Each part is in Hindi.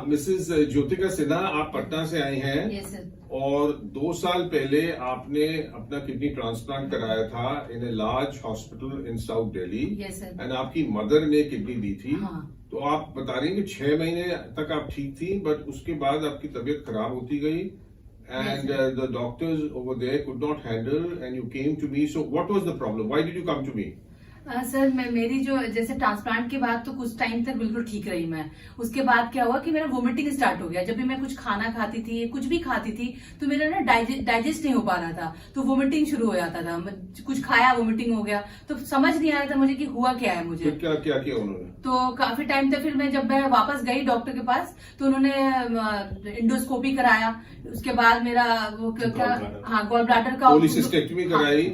मिसेस ज्योतिका सिन्हा, आप पटना से आई हैं। Yes sir. और 2 साल पहले आपने अपना किडनी ट्रांसप्लांट कराया था in a large hospital in south Delhi. Yes sir. And आपकी मदर ने किडनी दी थी। हाँ। तो आप बता रही हैं कि 6 महीने तक आप ठीक थी, बट उसके बाद आपकी तबीयत खराब होती गई and the doctors over there could not handle and you came to me. So what was the problem? Why did you come to me? Sir मेरी जो जैसे ट्रांसप्लांट के बाद तो कुछ टाइम तक बिल्कुल ठीक रही मैं। उसके बाद क्या हुआ कि मेरा वोमिटिंग स्टार्ट हो गया। जब भी मैं कुछ खाना खाती थी, कुछ भी खाती थी, तो मेरा ना डाइजेस्ट नहीं हो पा रहा था, तो वोमिटिंग शुरू हो जाता था। कुछ खाया वोमिटिंग हो गया, तो समझ नहीं आ रहा था मुझे कि हुआ क्या है मुझे। क्या क्या किया उन्होंने? तो काफी टाइम तक फिर जब मैं वापस गई डॉक्टर के पास, तो उन्होंने इंडोस्कोपी कराया। उसके बाद मेरा वो क्या, हाँ, गॉल ब्लैडर का पॉलीसिस्टेक्टमी कराई।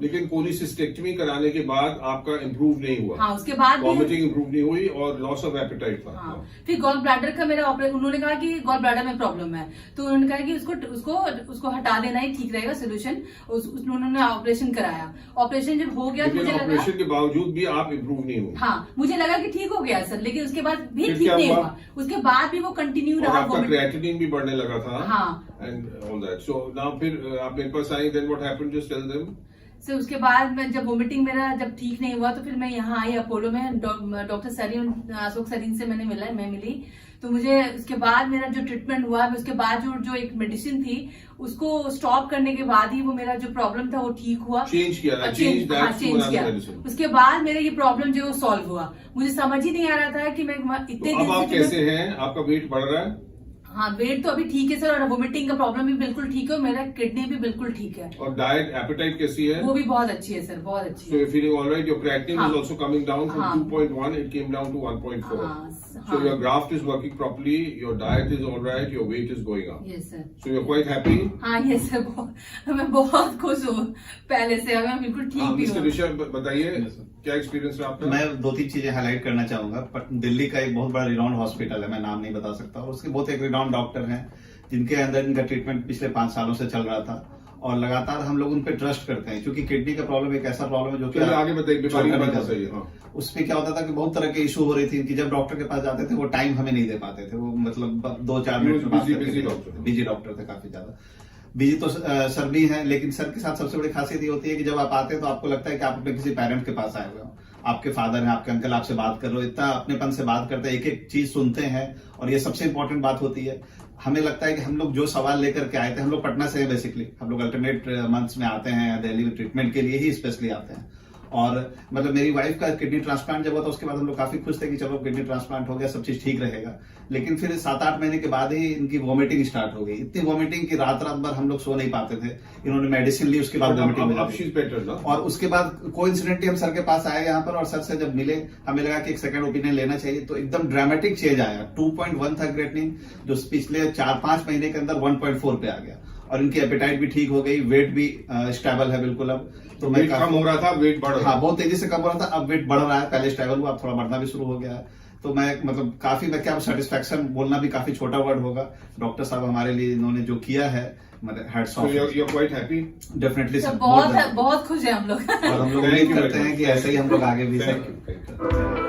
लेकिन पॉलीसिस्टेक्टमी कराने के बाद आपका इम्प्रूव नहीं हुआ। हाँ, उसके बाद वॉमिटिंग इम्प्रूव नहीं हुई और लॉस ऑफ एपेटाइट था। हाँ, फिर गॉल ब्लैडर का मेरा उन्होंने कहा कि गॉल ब्लैडर में प्रॉब्लम है, तो उन्होंने कहा कि उसको हटा देना ही ठीक रहेगा सोल्यूशन। उन्होंने ऑपरेशन कराया। ऑपरेशन जब हो गया तो मुझे लगा ऑपरेशन के बावजूद भी आप इम्प्रूव नहीं हुए। हाँ, मुझे लगा कि ठीक हो गया सर, लेकिन उसके बाद भी ठीक नहीं हुआ। उसके बाद भी वो कंटिन्यू रहा। आपका क्रिएटिनिन भी बढ़ने लगा था। हाँ, and all that. So now फिर आप मेरे पास आई, then what happened? Just tell them. So उसके बाद मैं जब वोमिटिंग मेरा जब ठीक नहीं हुआ, तो फिर मैं यहाँ आई अपोलो में। डॉक्टर सरीन, अशोक सरीन से मैं मिली। तो मुझे उसके बाद मेरा जो ट्रीटमेंट हुआ, उसके बाद जो एक मेडिसिन थी उसको स्टॉप करने के बाद ही वो मेरा जो प्रॉब्लम था वो ठीक हुआ। चेंज किया। चेंज किया। उसके बाद मेरा ये प्रॉब्लम जो सॉल्व हुआ। मुझे समझ ही नहीं आ रहा था कि मैं इतने दिन से। आप कैसे हैं? आपका वेट बढ़ रहा है? हाँ, वेट तो अभी ठीक है सर, और वोमिटिंग का प्रॉब्लम भी बिल्कुल ठीक है, और मेरा किडनी भी बिल्कुल ठीक है। और डाइट, एपेटाइट कैसी है? वो भी बहुत अच्छी है सर, बहुत अच्छी है। So you're feeling all right? Your creatinine is also coming down from हाँ, 2.1, it came down to 1.4. हाँ, So your graft is working properly, your diet is all right, your weight is going up. Yes sir. So you're quite happy? हाँ, yes sir, मैं बहुत खुश हूँ पहले से। मैं बिल्कुल ठीक भी हूँ। मिस्टर ऋषभ, बताइए क्या एक्सपीरियंस है आपका? मैं 2-3 चीजें हाईलाइट करना चाहूंगा। दिल्ली का एक बहुत बड़ा रिनाउंड हॉस्पिटल है, मैं नाम नहीं बता सकता, और उसके बहुत एक रिनाउंड डॉक्टर हैं जिनके अंदर इनका ट्रीटमेंट पिछले 5 सालों से चल रहा था, और लगातार हम लोग उन पे ट्रस्ट करते हैं, क्योंकि किडनी का प्रॉब्लम एक ऐसा प्रॉब्लम है जो कि आगे बताइए। उसमें क्या होता था कि बहुत तरह के इशू हो रही थी कि जब डॉक्टर के पास जाते थे वो टाइम हमें नहीं दे पाते थे। वो मतलब 2-4 मिनट में बिजी डॉक्टर थे, काफी ज्यादा बिजी। तो सर भी हैं, लेकिन सर के साथ सबसे बड़ी खासियत ये होती है कि जब आप आते हैं तो आपको लगता है कि आप अपने किसी पेरेंट के पास आए हुए हो। आपके फादर हैं, आपके अंकल आपसे बात कर रहे हो, इतना अपनेपन से बात करते हैं, एक एक चीज सुनते हैं। और ये सबसे इंपॉर्टेंट बात होती है। हमें लगता है कि हम लोग जो सवाल लेकर के आए थे, हम लोग पटना से हैं बेसिकली, हम लोग अल्टरनेट मंथ्स में आते हैं दिल्ली में ट्रीटमेंट के लिए ही स्पेशली आते हैं। और मतलब मेरी वाइफ का किडनी ट्रांसप्लांट जब हुआ तो उसके बाद हम लोग काफी खुश थे कि चलो किडनी ट्रांसप्लांट हो गया, सब चीज ठीक रहेगा। लेकिन फिर 7-8 महीने के बाद ही इनकी वोमिटिंग स्टार्ट हो गई। इतनी वोमिटिंग की रात भर हम लोग सो नहीं पाते थे। इन्होंने मेडिसिन ली, उसके बाद वोमिटिंग और उसके बाद कोइंसिडेंटली हम सर के पास आए यहाँ पर, और सर से जब मिले हमें लगा कि एक सेकंड ओपिनियन लेना चाहिए। तो एकदम ड्रामेटिक चेंज आया। 2.1 था क्रिएटिनिन, जो पिछले 4-5 महीने के अंदर 1.4 पे आ गया, और इनकी एपेटाइट भी ठीक हो गई, वेट भी स्टेबल है बिल्कुल। अब तो मैं कम हो रहा था, वेट बढ़ रहा, हाँ, बहुत तेजी से कम हो रहा था, अब वेट बढ़ रहा है। पहले स्टेबल हुआ, अब थोड़ा बढ़ना भी शुरू हो गया है। तो मैं मतलब काफी, मैं क्या सेटिस्फैक्शन बोलना भी काफी छोटा वर्ड होगा। डॉक्टर साहब हमारे लिए इन्होंने जो किया है, मतलब hats off. You're quite happy? Definitely sir, बहुत खुश है हम लोग। और हम लोग उम्मीद करते हैं कि ऐसे ही हम लोग आगे भी सर